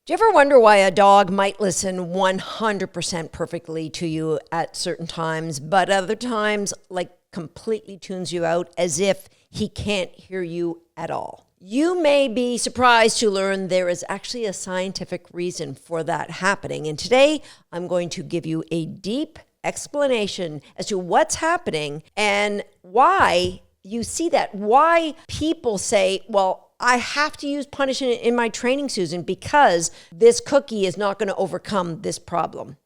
Do you ever wonder why a dog might listen 100% perfectly to you at certain times, but other times, like, completely tunes you out as if he can't hear you at all? You may be surprised to learn there is actually a scientific reason for that happening. And today, I'm going to give you a deep explanation as to what's happening and why you see that. Why people say, well, I have to use punishment in my training, Susan, because this cookie is not going to overcome this problem.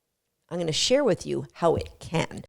I'm going to share with you how it can.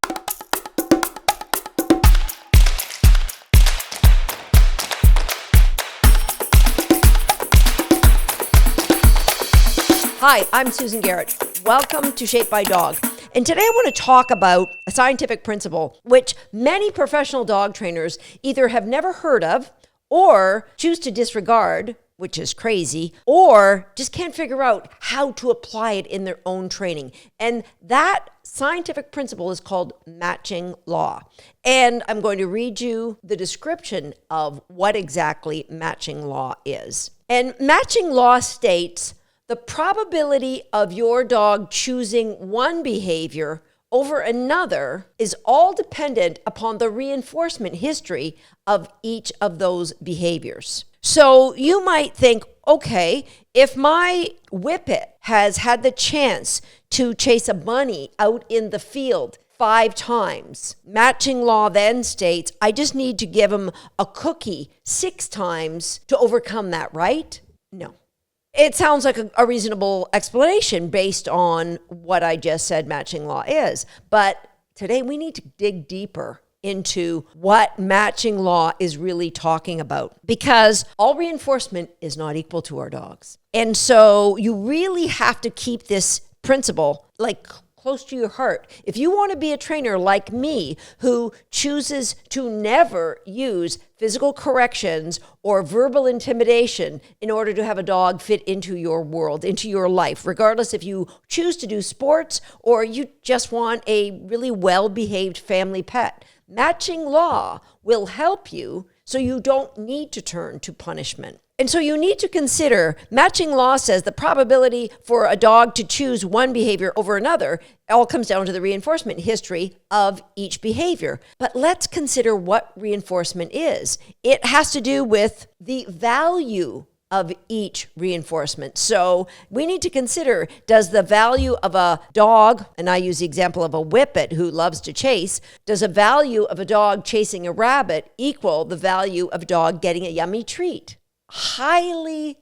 Hi, I'm Susan Garrett. Welcome to Shaped by Dog. And today I want to talk about a scientific principle which many professional dog trainers either have never heard of or choose to disregard, which is crazy, or just can't figure out how to apply it in their own training. And that scientific principle is called matching law. And I'm going to read you the description of what exactly matching law is. And matching law states the probability of your dog choosing one behavior over another is all dependent upon the reinforcement history of each of those behaviors. So you might think, okay, if my whippet has had the chance to chase a bunny out in the field 5 times, matching law then states I just need to give him a cookie 6 times to overcome that, right? No. It sounds like a reasonable explanation based on what I just said matching law is. But today we need to dig deeper into what matching law is really talking about, because all reinforcement is not equal to our dogs. And so you really have to keep this principle like close to your heart. If you want to be a trainer like me who chooses to never use physical corrections or verbal intimidation in order to have a dog fit into your world, into your life, regardless if you choose to do sports or you just want a really well-behaved family pet, matching law will help you so you don't need to turn to punishment. And so you need to consider, matching law says the probability for a dog to choose one behavior over another all comes down to the reinforcement history of each behavior. But let's consider what reinforcement is. It has to do with the value of each reinforcement. So we need to consider, does the value of a dog, and I use the example of a whippet who loves to chase, does the value of a dog chasing a rabbit equal the value of a dog getting a yummy treat? Highly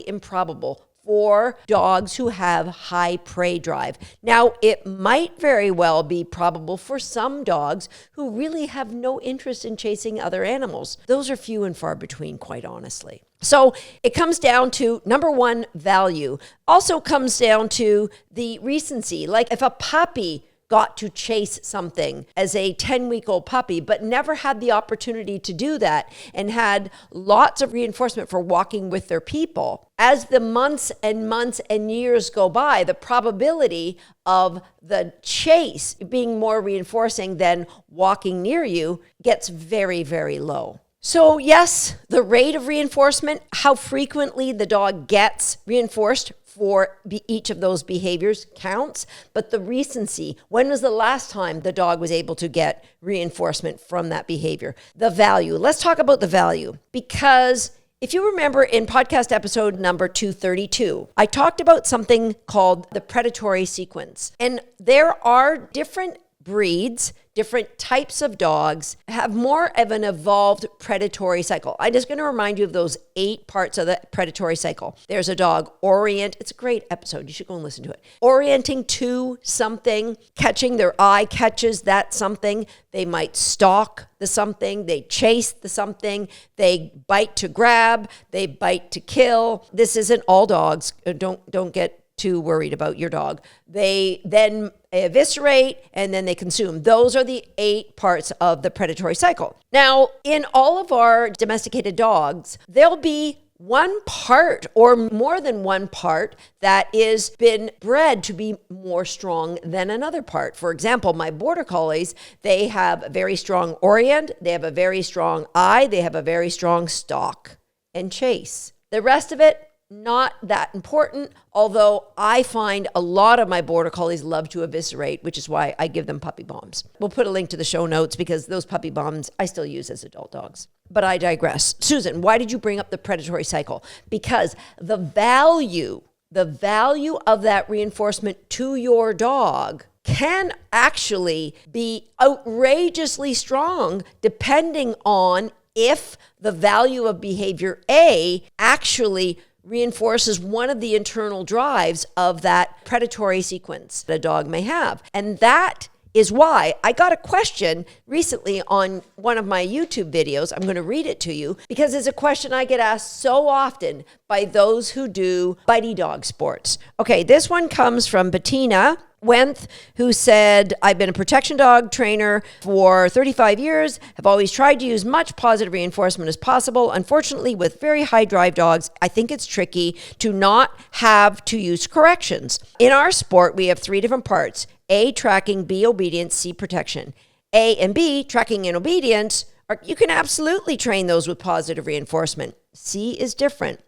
improbable for dogs who have high prey drive. Now, it might very well be probable for some dogs who really have no interest in chasing other animals. Those are few and far between, quite honestly. So it comes down to, number one, value. Also comes down to the recency. Like if a puppy got to chase something as a 10-week-old puppy, but never had the opportunity to do that and had lots of reinforcement for walking with their people. As the months and years go by, the probability of the chase being more reinforcing than walking near you gets very, very low. So yes, the rate of reinforcement, how frequently the dog gets reinforced for each of those behaviors counts, but the recency, when was the last time the dog was able to get reinforcement from that behavior? The value. Let's talk about the value, because if you remember in podcast episode number 232, I talked about something called the predatory sequence. And there are different breeds, different types of dogs have more of an evolved predatory cycle. I'm just going to remind you of those 8 parts of the predatory cycle. There's a dog orient. It's a great episode. You should go and listen to it. Orienting to something, catching, their eye catches that something. They might stalk the something. They chase the something. They bite to grab. They bite to kill. This isn't all dogs. Don't get too worried about your dog. They then eviscerate and then they consume. Those are the 8 parts of the predatory cycle. Now, in all of our domesticated dogs, there'll be one part or more than one part that is been bred to be more strong than another part. For example, my border collies, they have a very strong orient, they have a very strong eye, they have a very strong stalk and chase. The rest of it, not that important, although I find a lot of my border collies love to eviscerate, which is why I give them puppy bombs. We'll put a link to the show notes because those puppy bombs I still use as adult dogs. But I digress. Susan, why did you bring up the predatory cycle? Because the value of that reinforcement to your dog can actually be outrageously strong depending on if the value of behavior A actually reinforces one of the internal drives of that predatory sequence that a dog may have. And that is why I got a question recently on one of my YouTube videos. I'm going to read it to you because it's a question I get asked so often by those who do bitey dog sports. Okay, this one comes from Bettina Wenth, who said, I've been a protection dog trainer for 35 years, have always tried to use much positive reinforcement as possible. Unfortunately, with very high drive dogs, I think it's tricky to not have to use corrections. In our sport, we have 3 different parts: A, tracking; B, obedience; C, protection. A and B, tracking and obedience, you can absolutely train those with positive reinforcement. C is different.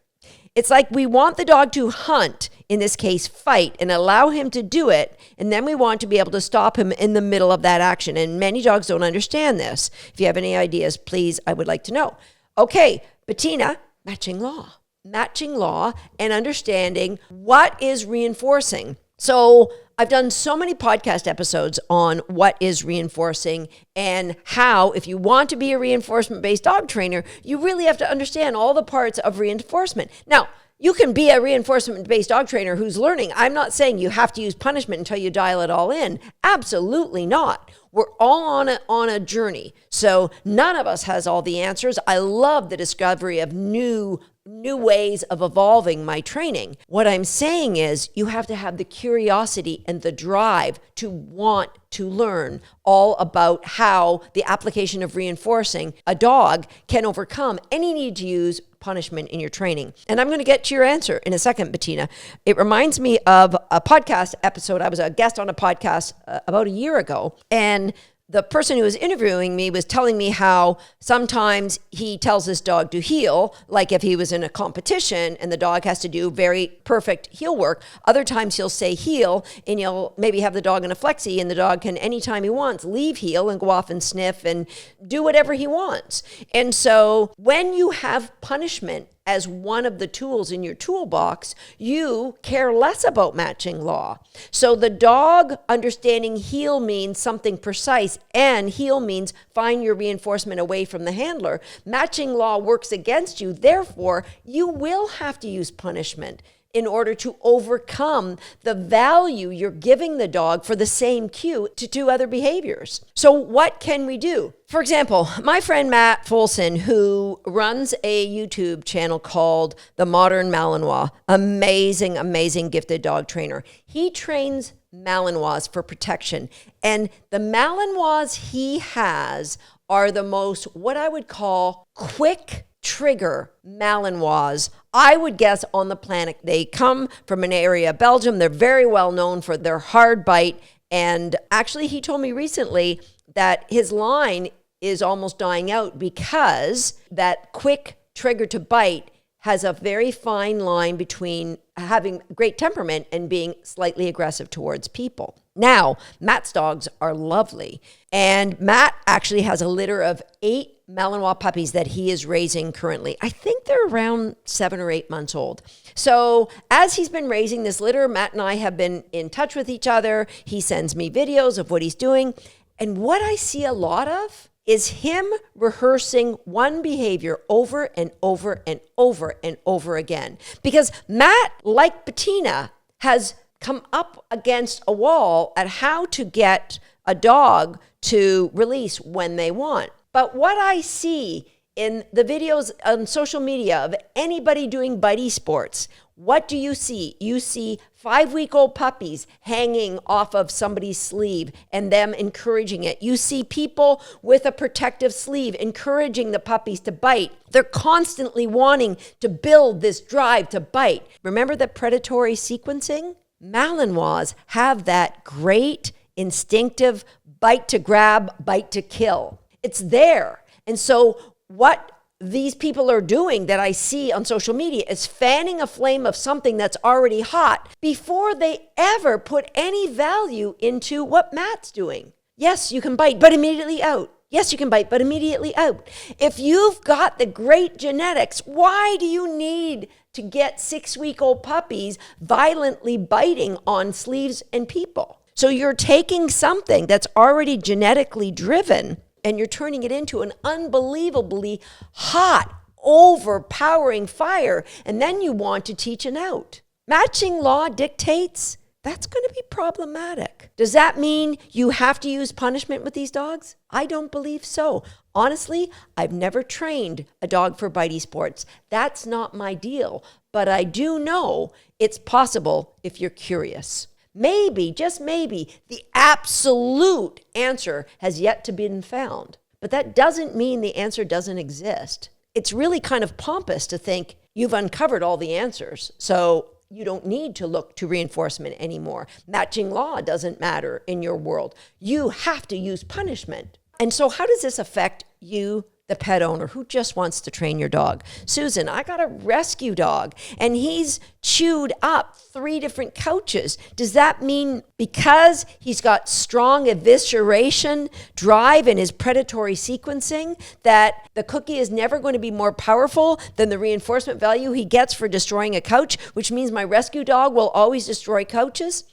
It's like we want the dog to hunt, in this case, fight, and allow him to do it. And then we want to be able to stop him in the middle of that action. And many dogs don't understand this. If you have any ideas, please, I would like to know. Okay, Bettina, matching law and understanding what is reinforcing. So I've done so many podcast episodes on what is reinforcing and how, if you want to be a reinforcement-based dog trainer, you really have to understand all the parts of reinforcement. Now, you can be a reinforcement-based dog trainer who's learning. I'm not saying you have to use punishment until you dial it all in. Absolutely not. We're all on a journey. So none of us has all the answers. I love the discovery of new ways of evolving my training. What I'm saying is you have to have the curiosity and the drive to want to learn all about how the application of reinforcing a dog can overcome any need to use punishment in your training. And I'm going to get to your answer in a second, Bettina. It reminds me of a podcast episode. I was a guest on a podcast about a year ago, and the person who was interviewing me was telling me how sometimes he tells his dog to heel, like if he was in a competition and the dog has to do very perfect heel work. Other times he'll say heel and you'll maybe have the dog in a flexi and the dog can, anytime he wants, leave heel and go off and sniff and do whatever he wants. And so when you have punishment as one of the tools in your toolbox, you care less about matching law. So the dog understanding heel means something precise, and heel means find your reinforcement away from the handler. Matching law works against you. Therefore, you will have to use punishment in order to overcome the value you're giving the dog for the same cue to do other behaviors. So what can we do? For example, my friend Matt Folsom, who runs a YouTube channel called The Modern Malinois, amazing gifted dog trainer. He trains Malinois for protection. And the Malinois he has are the most, what I would call, quick trigger Malinois, I would guess, on the planet. They come from an area of Belgium. They're very well known for their hard bite. And actually, he told me recently that his line is almost dying out because that quick trigger to bite has a very fine line between having great temperament and being slightly aggressive towards people. Now, Matt's dogs are lovely. And Matt actually has a litter of 8 Malinois puppies that he is raising currently. I think they're around 7 or 8 months old. So as he's been raising this litter, Matt and I have been in touch with each other. He sends me videos of what he's doing. And what I see a lot of is him rehearsing one behavior over and over and over and over again. Because Matt, like Bettina, has come up against a wall at how to get a dog to release when they want. But what I see in the videos on social media of anybody doing bitey sports, what do you see? You see 5-week-old puppies hanging off of somebody's sleeve and them encouraging it. You see people with a protective sleeve encouraging the puppies to bite. They're constantly wanting to build this drive to bite. Remember the predatory sequencing? Malinois have that great instinctive bite to grab, bite to kill. It's there. And so what these people are doing that I see on social media is fanning a flame of something that's already hot before they ever put any value into what Matt's doing. Yes, you can bite, but immediately out. Yes, you can bite, but immediately out. If you've got the great genetics, why do you need to get 6-week-old puppies violently biting on sleeves and people? So you're taking something that's already genetically driven and you're turning it into an unbelievably hot, overpowering fire, and then you want to teach an out. Matching law dictates that's going to be problematic. Does that mean you have to use punishment with these dogs? I don't believe so. Honestly, I've never trained a dog for bitey sports. That's not my deal. But I do know it's possible if you're curious. Maybe, just maybe, the absolute answer has yet to be found. But that doesn't mean the answer doesn't exist. It's really kind of pompous to think you've uncovered all the answers, so you don't need to look to reinforcement anymore. Matching law doesn't matter in your world. You have to use punishment. And so how does this affect you, the pet owner who just wants to train your dog? Susan, I got a rescue dog and he's chewed up 3 different couches. Does that mean because he's got strong evisceration drive in his predatory sequencing that the cookie is never going to be more powerful than the reinforcement value he gets for destroying a couch, which means my rescue dog will always destroy couches?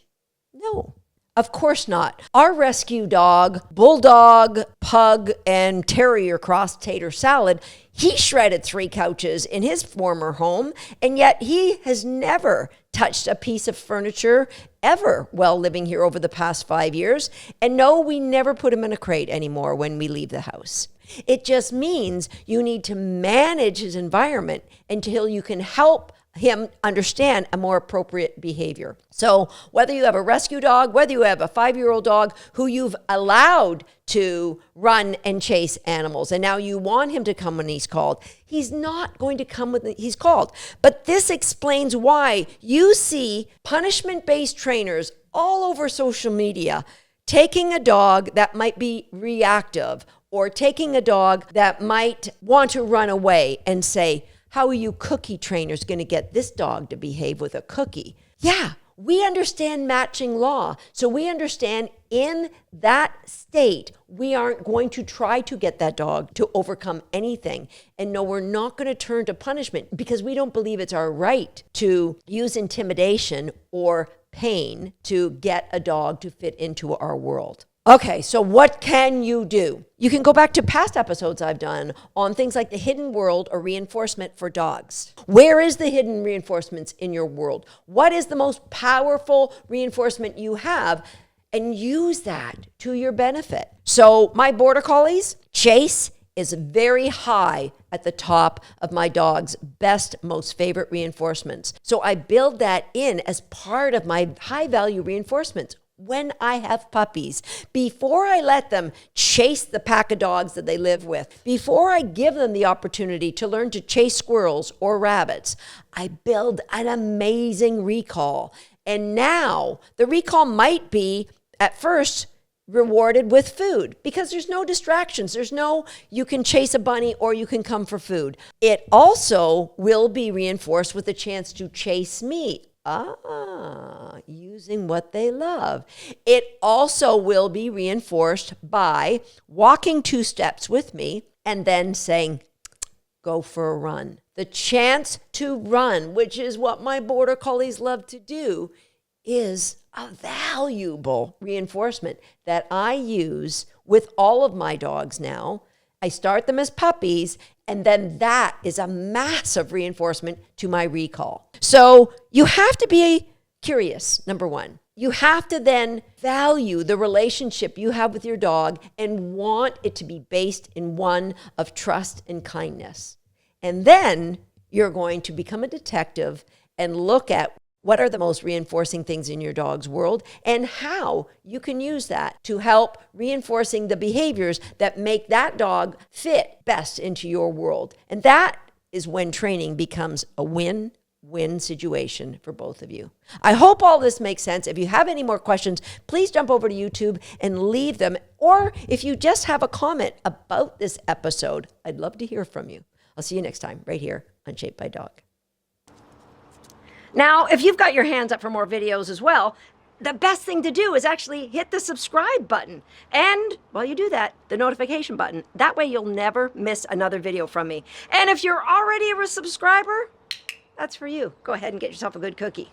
No. Of course not. Our rescue dog, bulldog, pug, and terrier cross tater salad, he shredded 3 couches in his former home, and yet he has never touched a piece of furniture ever while living here over the past 5 years. And no, we never put him in a crate anymore when we leave the house. It just means you need to manage his environment until you can help him understand a more appropriate behavior. So whether you have a rescue dog, whether you have a 5-year-old dog who you've allowed to run and chase animals, and now you want him to come when he's called, he's not going to come when he's called. But this explains why you see punishment-based trainers all over social media taking a dog that might be reactive or taking a dog that might want to run away and say, how are you cookie trainers going to get this dog to behave with a cookie? Yeah, we understand matching law. So we understand in that state, we aren't going to try to get that dog to overcome anything. And no, we're not going to turn to punishment because we don't believe it's our right to use intimidation or pain to get a dog to fit into our world. Okay, so what can you do? You can go back to past episodes I've done on things like the hidden world or reinforcement for dogs. Where is the hidden reinforcements in your world? What is the most powerful reinforcement you have? And use that to your benefit. So my border collies, chase is very high at the top of my dog's best, most favorite reinforcements. So I build that in as part of my high value reinforcements. When I have puppies, before I let them chase the pack of dogs that they live with, before I give them the opportunity to learn to chase squirrels or rabbits, I build an amazing recall. And now the recall might be at first rewarded with food because there's no distractions. There's no, you can chase a bunny or you can come for food. It also will be reinforced with a chance to chase me. Using what they love. It also will be reinforced by walking 2 steps with me and then saying, go for a run. The chance to run, which is what my border collies love to do, is a valuable reinforcement that I use with all of my dogs now. I start them as puppies, and then that is a massive reinforcement to my recall. So you have to be curious, number 1. You have to then value the relationship you have with your dog and want it to be based in one of trust and kindness. And then you're going to become a detective and look at what are the most reinforcing things in your dog's world and how you can use that to help reinforcing the behaviors that make that dog fit best into your world. And that is when training becomes a win-win situation for both of you. I hope all this makes sense. If you have any more questions, please jump over to YouTube and leave them. Or if you just have a comment about this episode, I'd love to hear from you. I'll see you next time right here on Shaped by Dog. Now, if you've got your hands up for more videos as well, the best thing to do is actually hit the subscribe button. And while you do that, the notification button. That way you'll never miss another video from me. And if you're already a subscriber, that's for you. Go ahead and get yourself a good cookie.